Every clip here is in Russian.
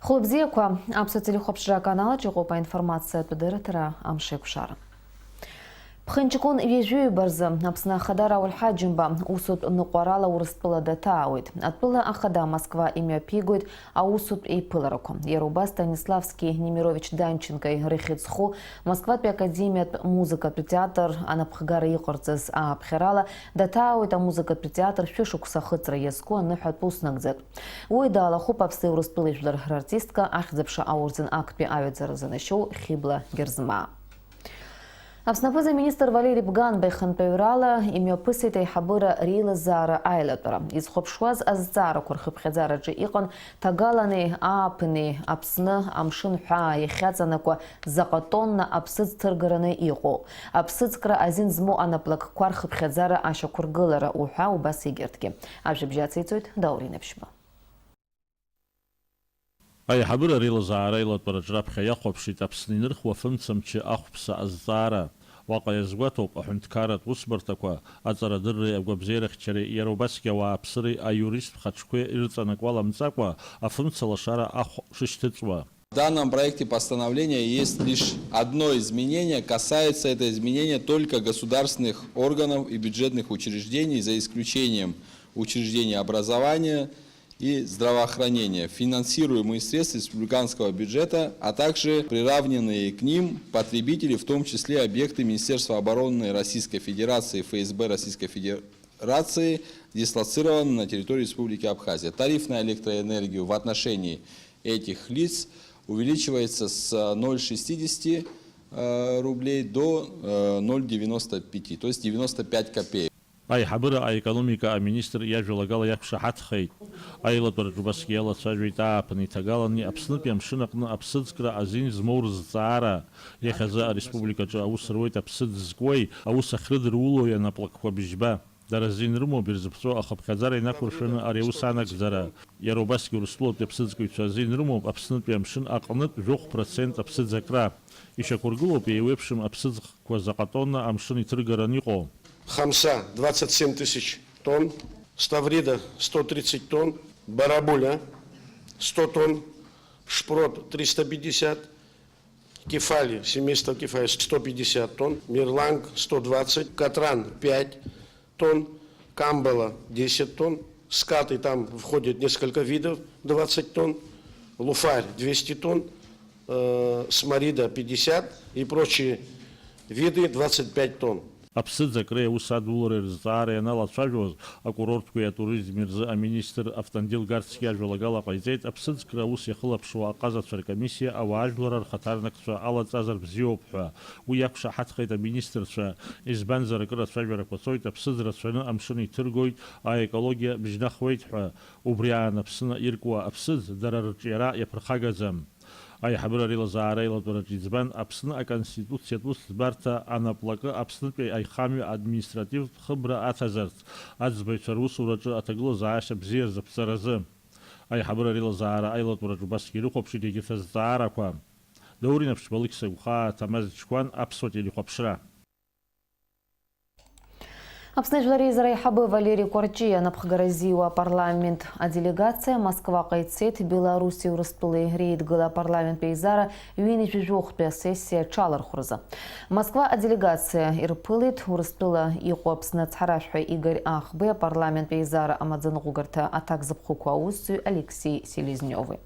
Хлопзеква, абсолютно канала, чего по информации тудыртера амшекушара. Пхенчикун вежуй барзы, апсына хадара улхаджимба, усуд нуқарала урыстпыла датауид. Отпыла ахада Москва имя пигуид, а усуд и пылараку. Еруба Станиславский, Немирович Данченко и Рыхицху, Москва пи академия музыка пи театр, она пхагара иқорцыз апхерала, датауид, а музыка пи театр, фюшук сахыцра еску, нахат пуснагдзек. Уйда Аллаху папсы урыстпылыждар артистка, ахзапша аурзин акпи авидзаразанащу, хибла герзма. Апснапыза министр Валерий Бган бэйхан пэйрала имя пысытай хабыра рила зара айлатора. Из хопшуаз аззара курхыбхедзара джи иқан тагаланы апыны апсны амшын ха ехядзанаква закатонна апсыц тыргараны иқо. Апсыцкра азин зму анаплак квархыбхедзара аша кургылара уха убас игертке. Абжибжацейцует Даурин Эпшба. أي حبر ريل زاري لطرجرب خياقب شيت أبسنينر خوفمتم شي أخبس الزارة واقع يزغوتو أحنت كارت وسبرتكوا أزر دري أبغى بزيرخ شري يروبسكي وابصري أيوريست خدشكوي إلتنك ولا مزاقوا أفهمت لشارة أخ ششتتوا. В данном проекте постановления есть лишь одно изменение, касается это изменения только государственных органов и бюджетных учреждений, за исключением учреждений образования и здравоохранения, финансируемые средства республиканского бюджета, а также приравненные к ним потребители, в том числе объекты Министерства обороны Российской Федерации, ФСБ Российской Федерации, дислоцированные на территории Республики Абхазия. Тариф на электроэнергию в отношении этих лиц увеличивается с 0,60 рублей до 0,95, то есть 95 копеек. أي حبر أي экономика министр يجوا لقال يكش حد خيط أي لطرج بس يلا تجريتا بني تقالني أبسنت يمشنقنا أبسدكرا أزين زمور زارا يخزاء ريسبوبليكا جا أو سرويت أبسد زقوي أو سخرد رولو ينبلق وبجبا درزين رمو بيرزبسو أخب خزاري ناكل شنا أريو سانك زرا يروباسكي رسلوت أبسدكوي تزين رمو أبسنت يمشن أقنت جوخ процент أبسد زكرا يشكرقلو بيويبشم أبسد كوزاقاتونا أمشن يترقرانيقو. Хамса 27 тысяч тонн, ставрида 130 тонн, барабуля 100 тонн, шпрот 350, кефали, семейство кефали 150 тонн, мирланг 120, катран 5 тонн, камбала 10 тонн, скаты там входит несколько видов 20 тонн, луфарь 200 тонн, смарида 50 и прочие виды 25 тонн. أبسط ذكرى وساد دولار زارة أنا لا تشجوز أكورورت كويا توريزم مرزا مينستر أفتنديل غارسيا جولاجالا قيزيت أبسط ذكرى وس يخلب شو قازت في الكميسيا أو عجلر خطر نكشة على تزر بزيوب ويكش حتى خيط مينستر شا إزبان ذكرى تشجر كوسويت أبسط ذكرى أمشني ترجوي أيكولوجيا بجناخويت وبريان أبسنا يركوا أبسط درر جراء يبرخاجزم. أي حبر ريل زاري لطرج زبان أبسنا كونستитуция توس برتا أنا بلاقة أبسنا في أي خامي أدمنستراتيف خبرة أتزرت أتزبيشروس ورجع أتقول زعاش بزير زبصرزم أي حبر ريل زاري أي لطرج بس كيلو خبشي ديجي فزارة قام دوري نفس بالك سوخا تمازج كوان أبسوت اللي خبشرا. Обснежлари Зарайхабы Валерий Корчия напхгаразила парламент, а делегация Москва Кайцет Беларуси урыстылы рейд гыла парламент пейзара юинич жохпе сессия чалар хурза. Москва а делегация ирпылит урыстыла иқопсна царашхы Игорь Ахбе парламент пейзара Амадзан Гугарта атак запхукуаусу Алексей Селезнёвый.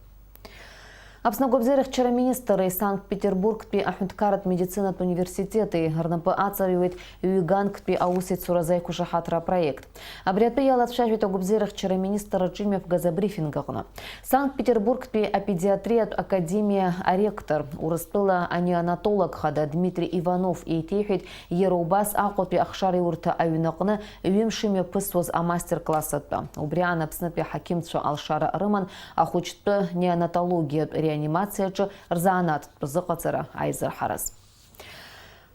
Апснагобзерых вчера министр Санкт-Петербург пи ахунткарат медицинат университеты гарнапы ацаривает юиганг пи аусит суразайку шахатра проект. Обряд ялат шажвит огобзерых вчера министр Чимев газобрифингагна. Санкт-Петербург пи апедиатрият академия ректор урыстыла анеонатолог хада Дмитрий Иванов и техит ероубас ақот пи ахшари урта аюнақны юимшиме пысвоз а мастер-классатпа. Убриан апснапи хакимчо Алшара Рыман ахучты неонатология реанимация чы рзаанат пызықацара айзыр хараз.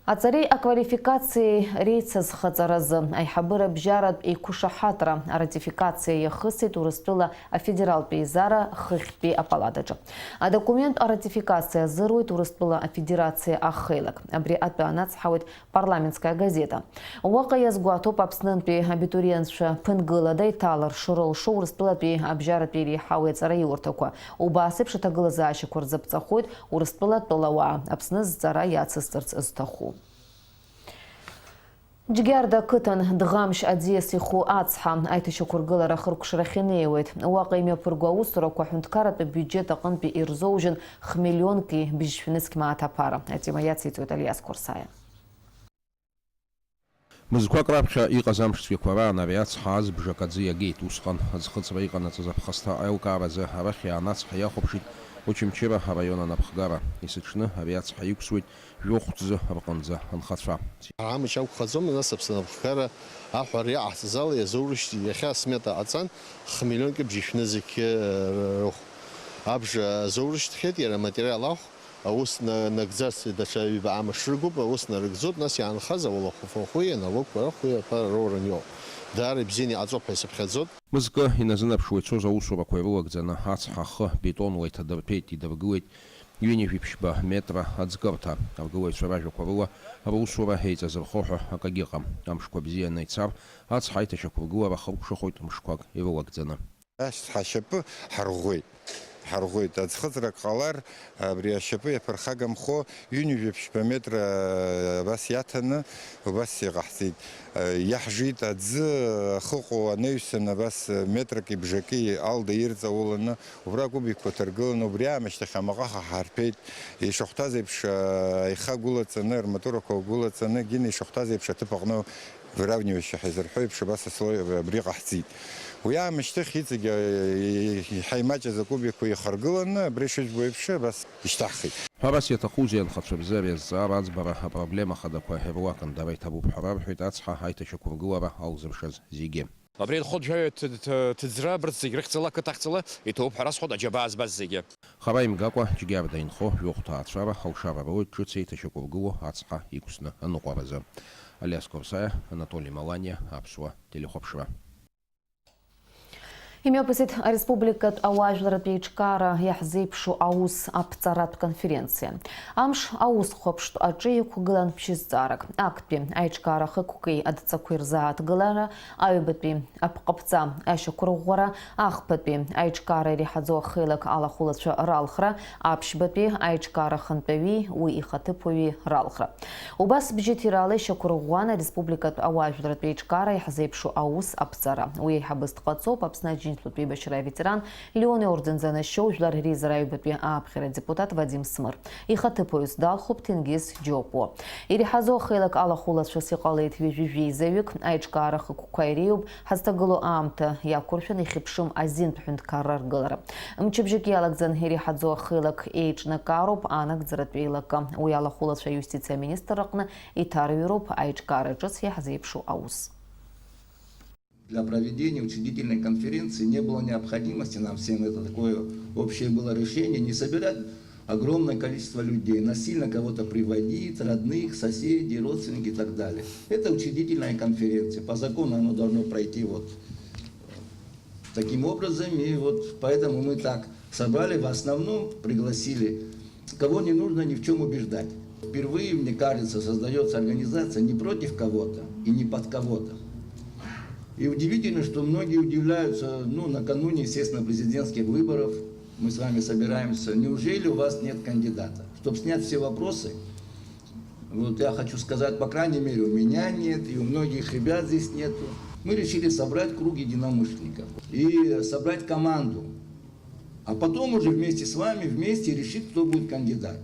Ацари аквалификации рейцез хацаразы айхабыра бжарат и кушахатра ратификация яхысит урыстыла федерал пейзара хыхпи апалададжа. А документ о ратификации зырует урыстыла федерация ахейлак. Абри атпианац хавит парламентская газета. Уака язгуату папснын пи абитуриентша пынгыла дайталар шурыл шоу урыстыла пи абжарат пири хавит цара юртаква. Убасып шатагыла заши курзапцахуит урыстыла толава. Апсныз цара яцыстырц истаху. Джгярда кытан дгамш адзес иху ацха айтышы кургылара хыркшырахинеует. Уақайме пыргуау сұрақу хүнткарат бюджета қынпи ирзоужын хмиллионки бижфинецки маатапара. Этима яцитует Алияс Курсая. Мызқуак рапша иҟазамшцәақәа авиациа азбжакаӡы иагеит усҟан аӡхыҵра иҟанаҵаз аԥхасҭа аилкааразы арахь иаанацҳа иахәаԥшит Очамчыра района напхгара исыҽны авиациа иқәсуеит жәохәҭзы рҟынӡа анхацәа. Амыч ақәхаӡом нас аԥсынапхгара аҳәара иаҳҭазала иазоурышьҭ иахьа смета ҟаҵан 1 миллионки бжьышәнызқьы рыхә. Абжа азоурышьҭхьеит иара аматериал ахә аус нагӡарц даҽа ҩба амашрыгуп аус нарыгӡоуп нас иаанхаз ауалахәыфахәи аналогқәа рахәи аԥара роуран иоуп. Даара ибзианы иҟаҵоуп ҳәа исыԥхьаӡоит. Мызкы иназынаԥшуа ицоз аусурақәа ирылагӡаны ацҳа ахы бетонла иҭадырҭәеит, идыргылеит ҩынҩажәиԥшьба метра аӡкырҭа. Аргылаҩцәа ражәақәа рыла аусура еиҵазырхо ҳәа акагьы ыҟам. Амшқәа бзианы ицар, ацҳа аиҭашьақәа ргылара хыркәшахоит мшқәак ирылагӡаны. Ашьҭҳәа ашьапы ҳарӷәӷәеит. Ҳарӷәӷәеит аӡхыҵрак ҟалар, абри ашьапы иаԥырхагамхо ҩынҩажәиԥшьба метра абас иаҭаны убас иҟаҳҵеит. Иаҳжит аӡы ахыҟоу анаҩсан абас метрак ибжаки алда ирҵауланы, убра кубикқәа ҭаргыланы, убри аамышьҭахь амаҟаха ҳарҭәеит. Ишахәҭаз еиԥш аиха гәылаҵаны, арматурақәа гәылаҵаны, гьина ишахәҭаз еиԥш аҭыԥ аҟны выравнивающий ҳаизырҳәо еиԥш абас аслой абри ҟаҳҵеит. Уи аамышьҭахь иҵегьы иҳаимаҷыз акубикқәа ихаргыланы, абри шыӡбо еиԥш абас ишьҭаҳхит. Ҳәарас иаҭахузеи анхацәа рзы азҵаара аӡбара апроблема хадақәа ируакын дара иҭабуп ҳәа рарҳәеит ацҳа аиҭашьақәа ргылара алзыршаз зегьы. Абри нхәыджәаҩ ҭыӡра абырҭ зегь рыхьӡала ақыҭахьӡала иҭоуп ҳәа расҳәоит аџьабаа збаз зегьы. Хара имгакәа џьгьарда инхо жәохәҭаацәара алшара руеит ҿыц еиҭашьақәа ргыло ацҳа иқәсны аныҟәаразы. Алиас Курсая, Анатолий Маланья, Аԥсуа телехәаԥшра. Имеопысит республикат ауажәларатә еиҿкаара иаҳзеиԥшу аус аԥҵаратә конференциа. Амш аус хәаԥштә аҿы иқәгылан ԥшьызҵаарак. Актәи аиҿкаара хықәки адҵақәеи рзааҭгылара, аҩбатәи апҟаԥҵа ашьақәырӷәӷәара, ахԥатәи аиҿкаара иреиҳаӡоу ахеилак алахәылацәа ралхра, аԥшьбатәи аиҿкаара хантәаҩи уи ихаҭыԥуаҩи ралхра. Убас бжьыҭирала ишьақәырӷәӷәан ареспубликатә ауажәларатә еиҿкаара иаҳзеиԥшу аус аԥҵара. Уи еиҳабыс дҟаҵоуп Аԥсны Џьынџьтәылатәи башьра ветеран Леон орден-занашьоу жәлар реизара аҩбатәи ааԥхьара депутат Вадим Смыр. Ихаҭыԥуаҩыс далхуп Ҭенгиз Џьопуа. Иреиҳаӡоу ахеилак алахәылацәас иҟалеит ҩажәижәеизаҩык, аиҿкаара хықәқәа иреиуп, ҳазҭагылоу аамҭа иақәыршәан ихьыԥшым азинтә ҳәынҭқарра ргылара. Мчыбжьык иалагӡан иреиҳаӡоу ахеилак еиҿнакаароуп анагӡаратә еилакы. Уи алахәылацәа аиустициа аминистр аҟны иҭарҩыроуп аиҿкаара ҿыц иаҳзеиԥшу аус. Для проведения учредительной конференции не было необходимости, нам всем это такое общее было решение, не собирать огромное количество людей, насильно кого-то приводить, родных, соседей, родственников и так далее. Это учредительная конференция, по закону оно должно пройти вот таким образом, и вот поэтому мы так собрали, в основном пригласили, кого не нужно ни в чем убеждать. Впервые, мне кажется, создается организация не против кого-то и не под кого-то. И удивительно, что многие удивляются, накануне, естественно, президентских выборов, мы с вами собираемся, неужели у вас нет кандидата? Чтобы снять все вопросы, вот я хочу сказать, по крайней мере, у меня нет, и у многих ребят здесь нету. Мы решили собрать круг единомышленников и собрать команду, а потом уже вместе с вами, вместе решить, кто будет кандидат.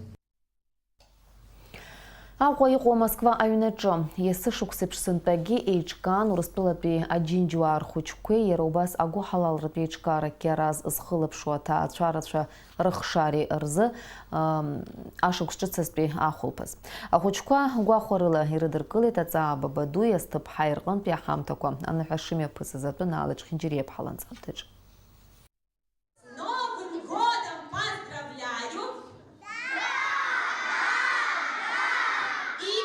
Ауҟа иҟоу Москва аҩнаҿы иасы шықәсеиԥшсынтәагьы еиҿкаан Урыстәылатәи аџьынџьуаа рхәыҷқәеи иара убас агәы ҳалалратәи еиҿкаара қьараз зхылаԥшуа аҭаацәа рацәа рыхшареи рзы ашықәс ҿыцазтәи ахәылԥаз. Ахәыҷқәа гәахәарыла ирыдыркылеит аҵаа Бабадуи Асҭыԥҳа ирҟынтәи аҳамҭақәа. Аныҳәа шымҩаԥысыз атәы Налыч Хинџьыриаԥҳа ланҵамҭаҿы. И,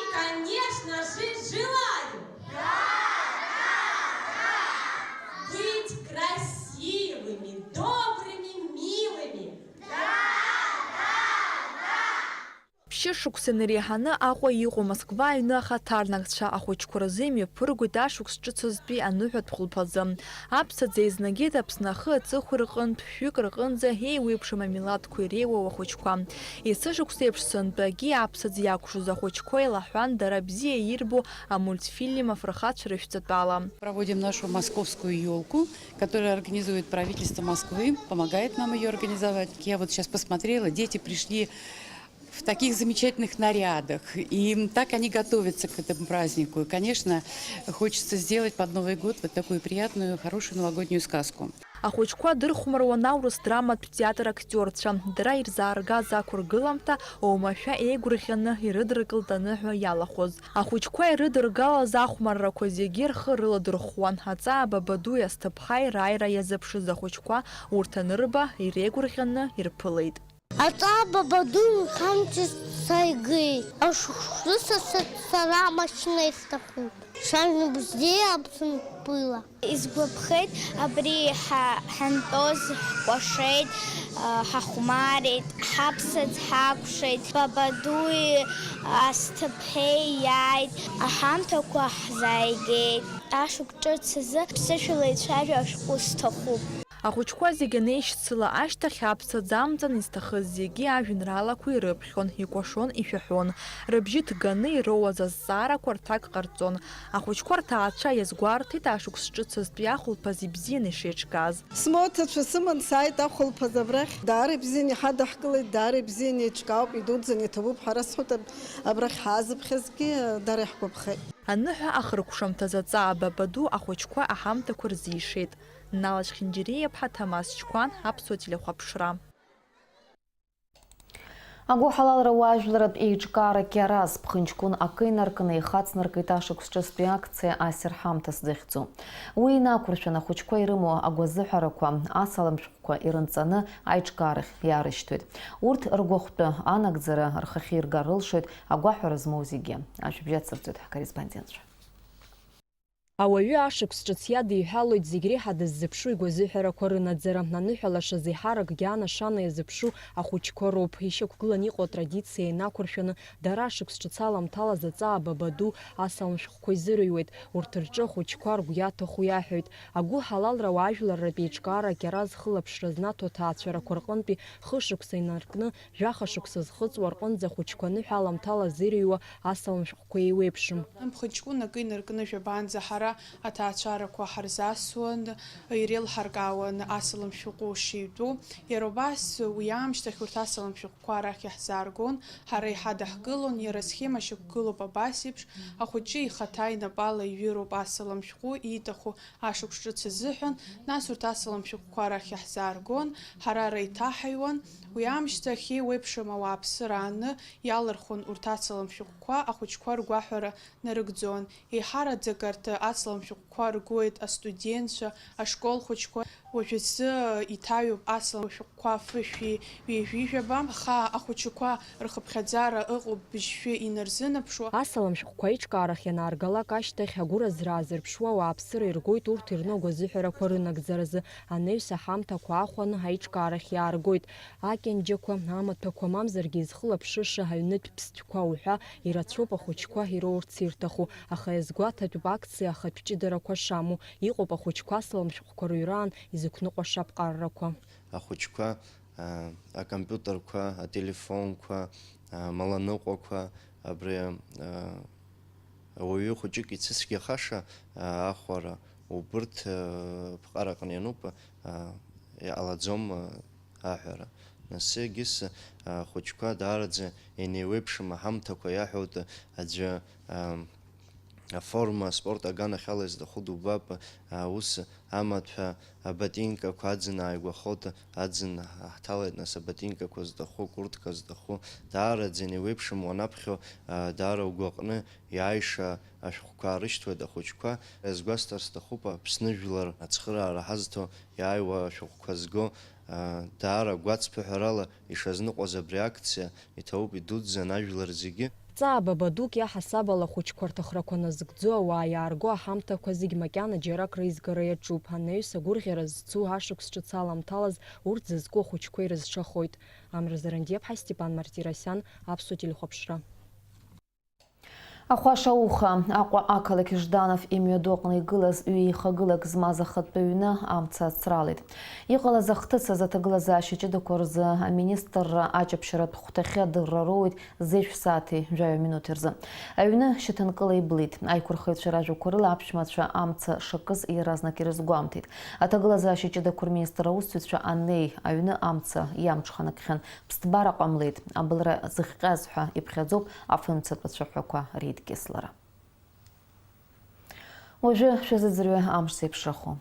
шықәсан иреиҳаны Аҟәа иҟоу Москва аҩны ахаҭарнакцәа ахәыҷқәа рзы имҩаԥыргоит ашықәс ҿыцызтәи аныҳәатә хәылԥазы. Аԥсаӡа еизнагеит Аԥсны ахы аҵыхәа рҟынтә шәҩык рҟынӡа еиуеиԥшым амилаҭқәа иреиуоу ахәыҷқәа. Есышықәс еиԥш сынтәагьы аԥсаӡ иақәшоз ахәыҷқәа илаҳәан дара бзиа ирбо амультфильм афырхацәа рышәҵатәала. Проводим нашу московскую елку, которую организует правительство Москвы, помогает нам ее организовать. Я вот сейчас посмотрела, дети пришли в таких замечательных нарядах, и так они готовятся к этому празднику. И, конечно, хочется сделать под Новый год вот такую приятную, хорошую новогоднюю сказку. Ахәыҷқәа дырхәмаруан аурыс драматә театр актиорцәа. Дара ирзааргаз ақәыргыламҭа оумашәа еигәырӷьаны ирыдыркылт аныҳәа иалахәыз. Ахәыҷқәа ирыдыргалаз ахәмаррақәа зегьы рхы рыладырхәуан. Аҵаа Бабадуи Асҭыԥҳаи рааира иазыԥшыз ахәыҷқәа урҭ анырба иреигәырӷьаны ирԥылеит. Аҵаа Бабадуи нхамҵыс сааигеит. Ашыхшыса сара амашьына исҭахуп. Шажәны бзиа Аԥсынтәыла. Изгәаԥхеит абри ҳантәоз ҳкәашеит, ҳахәмарит, ҳаԥсаӡ ҳакәшеит, Бабадуи Асҭыԥҳеи иааит, аҳамҭақәа ҳзааигеит. Ашықәс ҿыц азы ԥсышәала ицәажәо ашәҟәы сҭахуп. Ахәыҷқәа зегьы неишьцыла ашьҭахь аԥсаӡ амҵан изҭахыз зегьы ажәеинраалақәа ирыԥхьон, икәашон, ишәаҳәон. Рыбжьы ҭганы ироуаз азҵаарақәа рҭак ҟарҵон. Ахәыҷқәа рҭаацәа иазгәарҭеит ашықәс ҿыцызтәи ахәылԥаз ибзианы ишеиҿкааз. Смоҭацәа сыман сааит ахәылԥаз абрахь. Даара ибзианы иҳадаҳкылеит, даара ибзианы иеиҿкаауп, идуӡӡаны иҭабуп. Ҳара сҳәоит абрахь ҳаазыԥхьазгьы даара иаҳгәаԥхеит. Аныҳәа ахыркәшамҭаз аҵаа Бабаду ахәыҷқәа аҳамҭақәа рзишеит. Налач Хинџьириаԥҳа, Ҭамас Чкәан, Аԥсуа телехәаԥшра. Агәы ҳалалра уаажәларатә еиҿкаарак иараз ԥхынҷкәын акы инаркны ихацнаркит ашықәс ҿыцтәи акциа ассир ҳамҭас захьӡу. Уи инақәыршәан ахәыҷқәа ирымоу агәазыҳәарақәа, асалам шәҟәқәа ирынҵаны аиҿкаарахь иаарышьҭуеит. Урҭ ргәахәтәы анагӡара рхахьы иргар рылшоит агәаҳәара змоу зегьы. Ашәыбжьы ацырҵоит ҳкорреспондентцәа. Ауаҩы ашықәс ҿыц иадиҳәалоит зегь реиҳа дыззыԥшу игәазыҳәарақәа рынаӡара. Аныҳәалашаз еиҳаракгьы анашана иазыԥшу ахәыҷқәа роуп. Ишьақәгылан иҟоу атрадициа инақәыршәаны дара ашықәс ҿыц аламҭалаз аҵаа Бабаду асалам шәҟәқәа изырыҩуеит. Урҭ рҿы ахәыҷқәа ргәы иаҭаху иаҳәоит. Агәы ҳалалра уаажәларратә еиҿкаарак иараз хылаԥшра знаҭо аҭаацәарақәа рҟынтәи хышықәса инаркны жәаха шықәса зхыҵуа рҟынӡа ахәыҷқәа аныҳәа аламҭалаз ирыҩуа асалам шәҟәқәа еиуеиԥшым. Ԥхыҷкәын акы инаркны жәабаанӡа ҳара аҭаацәарақәа ҳарзасуан, иреилҳаркаауан асалам шәҟәы шиитәу. Иара убас уи аамышьҭахь урҭ асалам шәҟәқәа арахь иаҳзааргон, ҳара иҳадаҳгылон, иара схема шьақәгылоуп абас еиԥш. Ахәыҷы ихаҭа инапала иҩыроуп асалам шәҟәы ииҭаху ашықәс ҿыц азыҳәан, нас урҭ асалам шәҟәқәа арахь иаҳзааргон, ҳара реиҭаҳаиуан. Уи аамышьҭахь еиуеиԥшым ауааԥсыра ааны иалырхәон урҭ асалам шәҟәқәа ахәыҷқәа ргәаҳәара нарыгӡон. Еиҳараӡак арҭ асалам шәҟәқәа ргәыит астудентцәа, ашкол хәыҷқәа. Уажәазы иҭаҩуп асалам шәҟәқәа афышәи ҩажәижәаба, аха ахәыҷқәа рхыԥхьаӡара ыҟоуп быжьшәы инарзынаԥшуа. Асалам шәҟәқәа аиҿкаарахь ианааргалак ашьҭахь агәыразра аазырԥшуа ауааԥсыра иргоит урҭ ирну агәазыҳәарақәа рынагӡаразы. Анаҩс аҳамҭақәа ахәаны аиҿкаарахь иааргоит. Акьанџьақәа, амаҭәақәа, мамзаргьы изхылаԥшыша аҩнытә ԥстәқәа уҳәа ирацәоуп ахәыҷқәа ироурц ирҭаху. Аха иазгәаҭатәуп акциа ахатә ҷыдарақәа шаму. Иҟоуп ахәыҷқәа асалам шәҟәқәа рыҩраан изықәныҟәаша аԥҟаррақәа. Ахәыҷқәа акомпиутерқәа, ателефонқәа, маланыҟәақәа, абри ауаҩы хәыҷык ицәыцәгьахаша ахәара убырҭ ԥҟараҟны иануп, иҟалаӡом аҳәара. Нас егьыс ахәыҷқәа даараӡа инеиуеиԥшым аҳамҭақәа иаҳәоит аӡәы аформа спорт аганахьала изҭаху дубап, ус амаҭәа аботинкақәа аӡын ааигәахоит, аӡын ҳҭалеит, нас аботинкақәа зҭаху, куртка зҭаху, даараӡа инеиуеиԥшым уанаԥхьо, даара угәаҟны иааиша ашәҟәқәа аарышьҭуеит ахәыҷқәа. Иазгәасҭар сҭахуп Аԥсны жәлар ацхыраара ҳазҭо иааиуа ашәҟәқәа зго, даара гәацԥыҳәарала ишазныҟәаз абри акциа иҭауп идуӡӡан ажәлар зегьы. Ҵааба бадук иаҳасабала ахәыҷқәа рҭахрақәа назыгӡо ауаа иаарго аҳамҭақәа зегь макьана џьарак реизгара иаҿуп. Анаҩс агәырӷьара зцу ашықәс ҿыц аламҭалаз урҭ зызку ахәыҷқәа ирызҽахоит. Амра Зарандиеԥҳа, Степан Мартиросиан, Аԥсуа телехәаԥшра. Ахәаша уха Аҟәа ақалақь Жданов имҩаду аҟны игылаз ҩеихагылак змаз ахатәы ҩны амца ацралеит. Иҟалаз ахҭыцаз аҭагылазаашьа ҷыдақәа рзы аминистрра аҷаԥшьаратә хәҭахьы адырра роуит зеиԥш сааҭи 100 минуҭ рзы. Аҩны шьаҭанкыла иблит. Аиқәырхаҩцәа ражәақәа рыла аԥшәмацәа амца шакыз иаразнак ирызгәамҭеит. Аҭагылазаашьа ҷыдақәа рминистр аусзуҩцәа аннеи аҩны амца иамҽханакхьан ԥсҭбара ҟамлеит. Абылра зыхҟьаз ҳәа иԥхьаӡоуп афымцатә ацәаҳәақәа реидкьыслара. Уажәы шәазыӡырҩы амш зеиԥшрахо.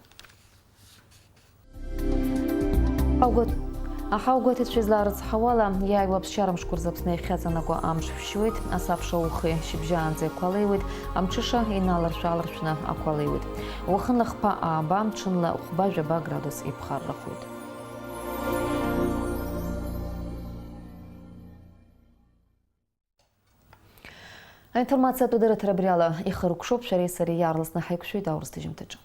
Аҳаугәаҭеицәа излаарыцҳауала иааиуа аԥсшьара мшқәа рзы Аԥсны иахьаҵанакуа амш фшьуеит, асабша ухи шьыбжьаанӡа иқәалеиуеит, амҽыша иналаршә-ааларшәны ақәалеиуеит. Уахынла хԥа ааба, ҽынла хәба-жәаба градус иԥхаррахоит. Аинформациатә дырраҭара абри ала ихаркәшоуп, шәареи сареи иаарласны ҳаиқәшәоит аурыс ҭыжьымҭаҿы.